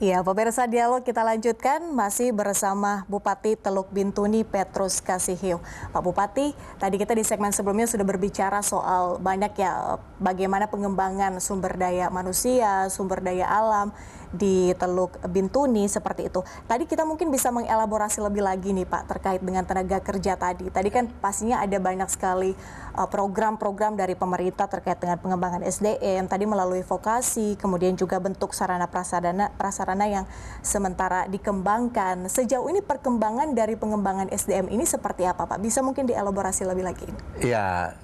Ya, pemirsa dialog kita lanjutkan masih bersama Bupati Teluk Bintuni Petrus Kasihio. Pak Bupati, tadi kita di segmen sebelumnya sudah berbicara soal banyak ya bagaimana pengembangan sumber daya manusia, sumber daya alam di Teluk Bintuni seperti itu. Tadi kita mungkin bisa mengelaborasi lebih lagi nih Pak terkait dengan tenaga kerja tadi. Tadi kan pastinya ada banyak sekali program-program dari pemerintah terkait dengan pengembangan SDM, tadi melalui vokasi, kemudian juga bentuk sarana prasarana yang sementara dikembangkan. Sejauh ini perkembangan dari pengembangan SDM ini seperti apa Pak? Bisa mungkin dielaborasi lebih lagi? Ya,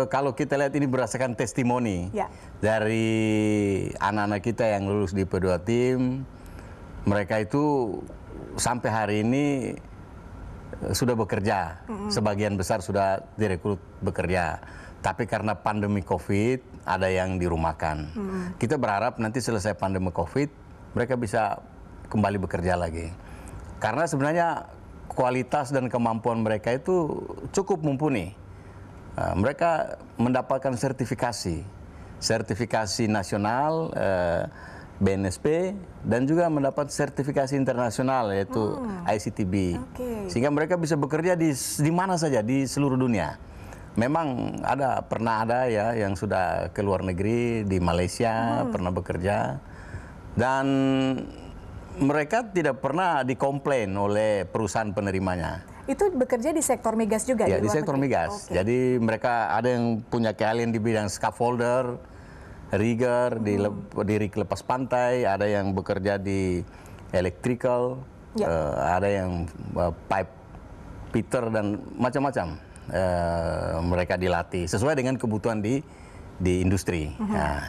kalau kita lihat ini berdasarkan testimoni dari anak-anak kita yang lulus di P2 Tim, mereka itu sampai hari ini sudah bekerja, sebagian besar sudah direkrut bekerja. Tapi karena pandemi COVID, ada yang dirumahkan. Kita berharap nanti selesai pandemi COVID, mereka bisa kembali bekerja lagi. Karena sebenarnya kualitas dan kemampuan mereka itu cukup mumpuni. Mereka mendapatkan sertifikasi nasional, BNSP, dan juga mendapat sertifikasi internasional yaitu ICTB. Sehingga mereka bisa bekerja di mana saja di seluruh dunia. Memang pernah ada ya yang sudah ke luar negeri, di Malaysia pernah bekerja, dan mereka tidak pernah dikomplain oleh perusahaan penerimanya. Itu bekerja di sektor migas juga? Ya, di sektor migas. Jadi mereka ada yang punya keahlian di bidang scaffolder, rigger, di rig lepas pantai, ada yang bekerja di electrical, ada yang pipe fitter, dan macam-macam. Mereka dilatih sesuai dengan kebutuhan di industri. Nah,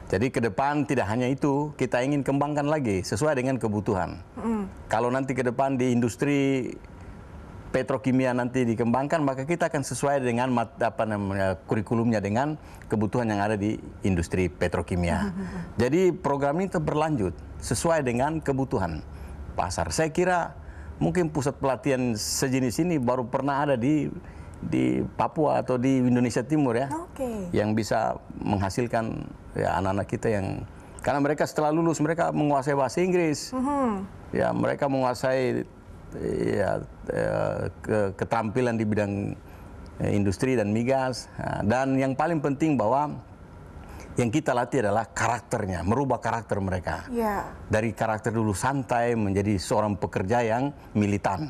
jadi ke depan tidak hanya itu, kita ingin kembangkan lagi sesuai dengan kebutuhan. Kalau nanti ke depan di industri petrokimia nanti dikembangkan, maka kita akan sesuai dengan kurikulumnya dengan kebutuhan yang ada di industri petrokimia. Jadi program ini tetap berlanjut sesuai dengan kebutuhan pasar. Saya kira mungkin pusat pelatihan sejenis ini baru pernah ada di Papua atau di Indonesia Timur ya, yang bisa menghasilkan ya anak-anak kita yang, karena mereka setelah lulus mereka menguasai bahasa Inggris, ya mereka menguasai ya, keterampilan di bidang industri dan migas, dan yang paling penting bahwa yang kita latih adalah karakternya, merubah karakter mereka dari karakter dulu santai menjadi seorang pekerja yang militan,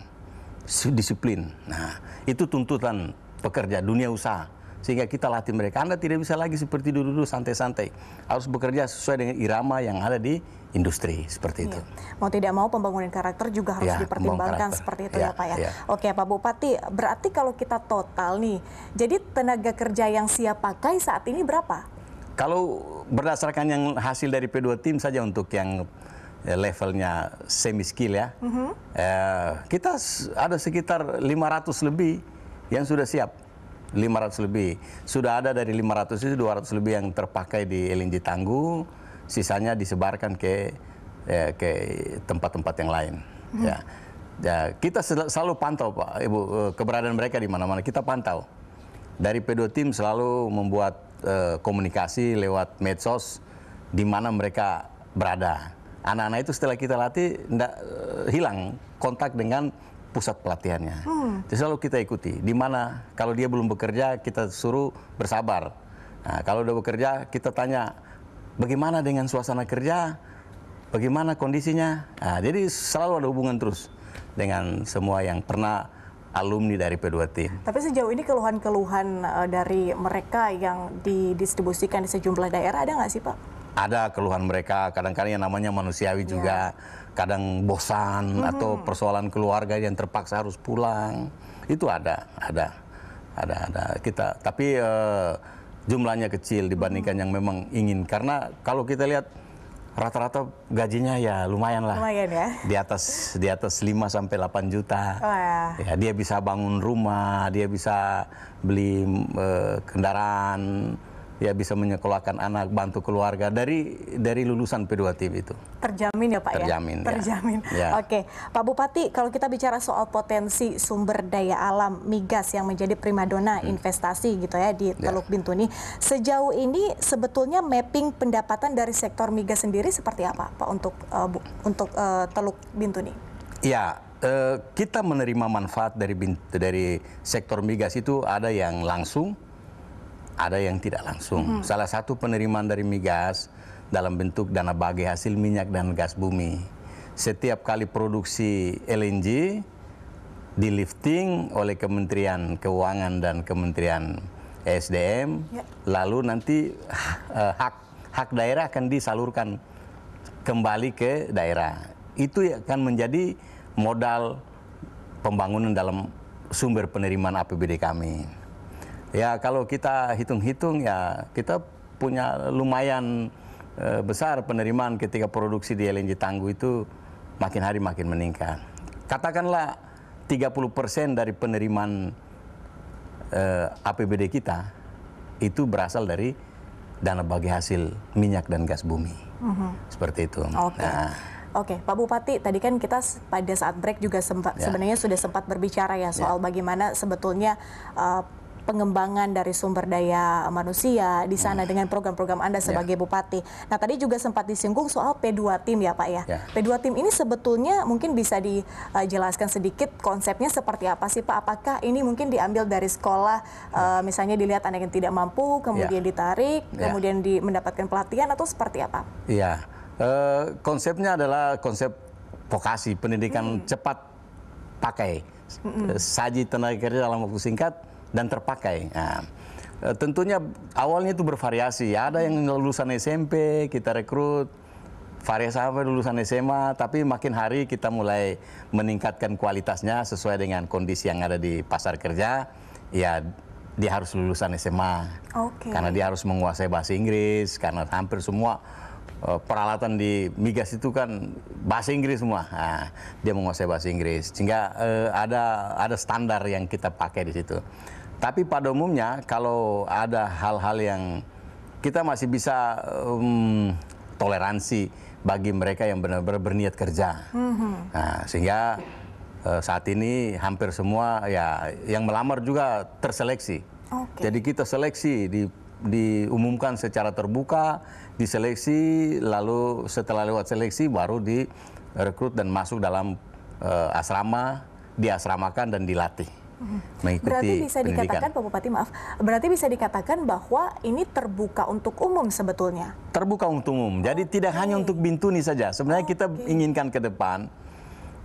disiplin. Nah, itu tuntutan pekerja dunia usaha, sehingga kita latih mereka. Anda tidak bisa lagi seperti dulu-dulu santai-santai, harus bekerja sesuai dengan irama yang ada di industri, seperti itu. Mau tidak mau pembangunan karakter juga harus dipertimbangkan seperti itu ya Pak ya. Oke Pak Bupati, berarti kalau kita total nih, jadi tenaga kerja yang siap pakai saat ini berapa? Kalau berdasarkan yang hasil dari P2 Tim saja untuk yang levelnya semi skill ya, kita ada sekitar 500 lebih yang sudah siap. 500 lebih. Sudah ada dari 500 itu 200 lebih yang terpakai di LNG Tangguh, sisanya disebarkan ke tempat-tempat yang lain. Kita selalu pantau Pak, Ibu, keberadaan mereka di mana-mana kita pantau. Dari P2 Tim selalu membuat komunikasi lewat medsos di mana mereka berada. Anak-anak itu setelah kita latih tidak hilang kontak dengan pusat pelatihannya. Jadi selalu kita ikuti. Di mana kalau dia belum bekerja kita suruh bersabar. Nah, kalau udah bekerja kita tanya bagaimana dengan suasana kerja, bagaimana kondisinya. Nah, jadi selalu ada hubungan terus dengan semua yang pernah alumni dari P2 Tim. Tapi sejauh ini keluhan-keluhan dari mereka yang didistribusikan di sejumlah daerah ada nggak sih Pak? Ada keluhan mereka, kadang-kadang yang namanya manusiawi juga, kadang bosan atau persoalan keluarga yang terpaksa harus pulang, itu ada. Kita, tapi jumlahnya kecil dibandingkan yang memang ingin, karena kalau kita lihat rata-rata gajinya ya lumayan lah, di atas 5 sampai 8 juta. Ya, dia bisa bangun rumah, dia bisa beli kendaraan, ya bisa menyekolahkan anak, bantu keluarga dari lulusan P2 TIP itu. Terjamin ya Pak Terjamin, ya? Terjamin. Ya. Oke, Pak Bupati, kalau kita bicara soal potensi sumber daya alam migas yang menjadi primadona investasi gitu ya di Teluk Bintuni, sejauh ini sebetulnya mapping pendapatan dari sektor migas sendiri seperti apa Pak untuk Teluk Bintuni? Ya, kita menerima manfaat dari sektor migas itu ada yang langsung, ada yang tidak langsung. Salah satu penerimaan dari migas dalam bentuk dana bagi hasil minyak dan gas bumi. Setiap kali produksi LNG di lifting oleh Kementerian Keuangan dan Kementerian ESDM, lalu nanti hak daerah akan disalurkan kembali ke daerah. Itu akan menjadi modal pembangunan dalam sumber penerimaan APBD kami. Ya kalau kita hitung-hitung ya kita punya lumayan besar penerimaan ketika produksi di LNG Tangguh itu makin hari makin meningkat. Katakanlah 30% dari penerimaan APBD kita itu berasal dari dana bagi hasil minyak dan gas bumi. Seperti itu. Oke, Pak Bupati, tadi kan kita pada saat break juga sebenarnya sudah sempat berbicara ya soal bagaimana sebetulnya pengembangan dari sumber daya manusia di sana dengan program-program Anda sebagai Bupati. Nah, tadi juga sempat disinggung soal P2 Tim ya Pak ya. P2 Tim ini sebetulnya mungkin bisa dijelaskan sedikit konsepnya seperti apa sih Pak? Apakah ini mungkin diambil dari sekolah, misalnya dilihat anak yang tidak mampu, kemudian ditarik, kemudian mendapatkan pelatihan atau seperti apa? Iya, konsepnya adalah konsep vokasi, pendidikan cepat pakai, saji tenaga kerja dalam waktu singkat, dan terpakai. Nah, tentunya awalnya itu bervariasi. Ada yang lulusan SMP kita rekrut, variasi sampai lulusan SMA. Tapi makin hari kita mulai meningkatkan kualitasnya sesuai dengan kondisi yang ada di pasar kerja. Ya, dia harus lulusan SMA. Karena dia harus menguasai bahasa Inggris. Karena hampir semua peralatan di migas itu kan bahasa Inggris semua. Nah, dia menguasai bahasa Inggris. Sehingga ada standar yang kita pakai di situ. Tapi pada umumnya kalau ada hal-hal yang kita masih bisa toleransi bagi mereka yang benar-benar berniat kerja. Nah, sehingga saat ini hampir semua ya yang melamar juga terseleksi. Jadi kita seleksi diumumkan secara terbuka, diseleksi, lalu setelah lewat seleksi baru direkrut dan masuk dalam asrama, diasramakan dan dilatih. Berarti bisa dikatakan, Pak Bupati maaf, berarti bisa dikatakan bahwa ini terbuka untuk umum sebetulnya? Terbuka untuk umum, jadi tidak hanya untuk Bintuni saja. Sebenarnya kita inginkan ke depan,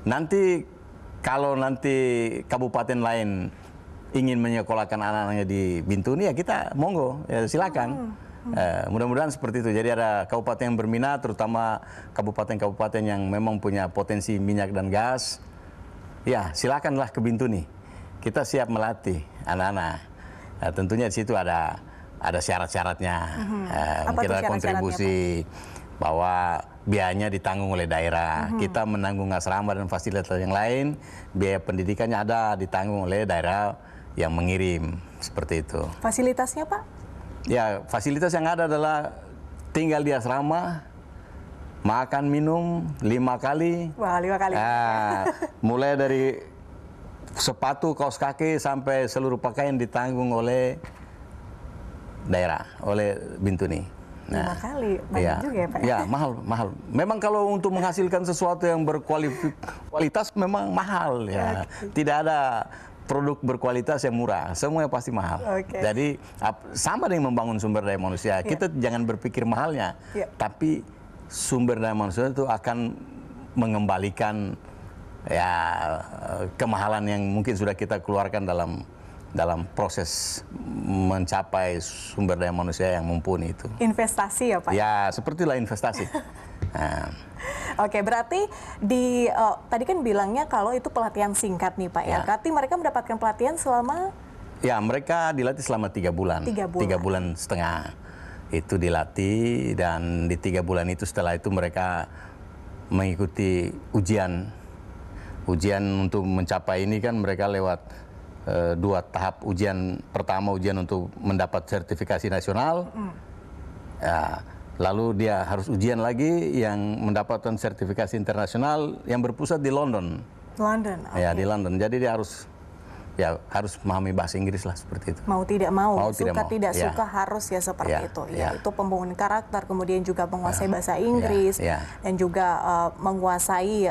nanti kalau nanti kabupaten lain ingin menyekolahkan anak-anaknya di Bintuni, ya kita monggo, ya silakan. Mudah-mudahan seperti itu. Jadi ada kabupaten yang berminat, terutama kabupaten-kabupaten yang memang punya potensi minyak dan gas, ya silakanlah ke Bintuni. Kita siap melatih anak-anak. Nah, tentunya di situ ada syarat-syaratnya. Mungkin ada kontribusi bahwa biayanya ditanggung oleh daerah. Kita menanggung asrama dan fasilitas yang lain. Biaya pendidikannya ada ditanggung oleh daerah yang mengirim. Seperti itu. Fasilitasnya Pak? Ya, fasilitas yang ada adalah tinggal di asrama, makan minum 5 kali. Wah, 5 kali. Mulai dari sepatu, kaos kaki sampai seluruh pakaian ditanggung oleh daerah, oleh Bintuni. 5 kali, banyak juga ya Pak? Ya, mahal. Memang kalau untuk menghasilkan sesuatu yang berkualitas memang mahal ya. Tidak ada produk berkualitas yang murah, semuanya pasti mahal. Jadi sama dengan membangun sumber daya manusia, kita jangan berpikir mahalnya, tapi sumber daya manusia itu akan mengembalikan ya kemahalan yang mungkin sudah kita keluarkan dalam proses mencapai sumber daya manusia yang mumpuni itu. Investasi ya Pak? Ya, sepertilah investasi. Berarti tadi kan bilangnya kalau itu pelatihan singkat nih Pak ya. Berarti mereka mendapatkan pelatihan selama? Ya, mereka dilatih selama 3 bulan. 3 bulan setengah. Itu dilatih dan di 3 bulan itu setelah itu mereka mengikuti ujian untuk mencapai ini kan mereka lewat 2 tahap ujian. Pertama ujian untuk mendapat sertifikasi nasional, ya, lalu dia harus ujian lagi yang mendapatkan sertifikasi internasional yang berpusat di London. London, ya di London. Jadi dia harus memahami bahasa Inggris lah, seperti itu. Mau tidak mau, suka tidak ya. suka harus ya seperti itu. Ya. Itu pembangunan karakter, kemudian juga menguasai bahasa Inggris dan juga menguasai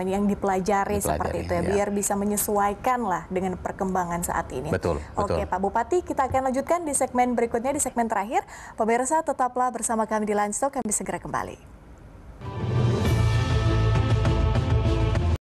yang dipelajari seperti itu ya, biar bisa menyesuaikan lah dengan perkembangan saat ini. Betul. Oke, Pak Bupati, kita akan lanjutkan di segmen berikutnya, di segmen terakhir. Pemirsa, tetaplah bersama kami di Line Talk, kami segera kembali.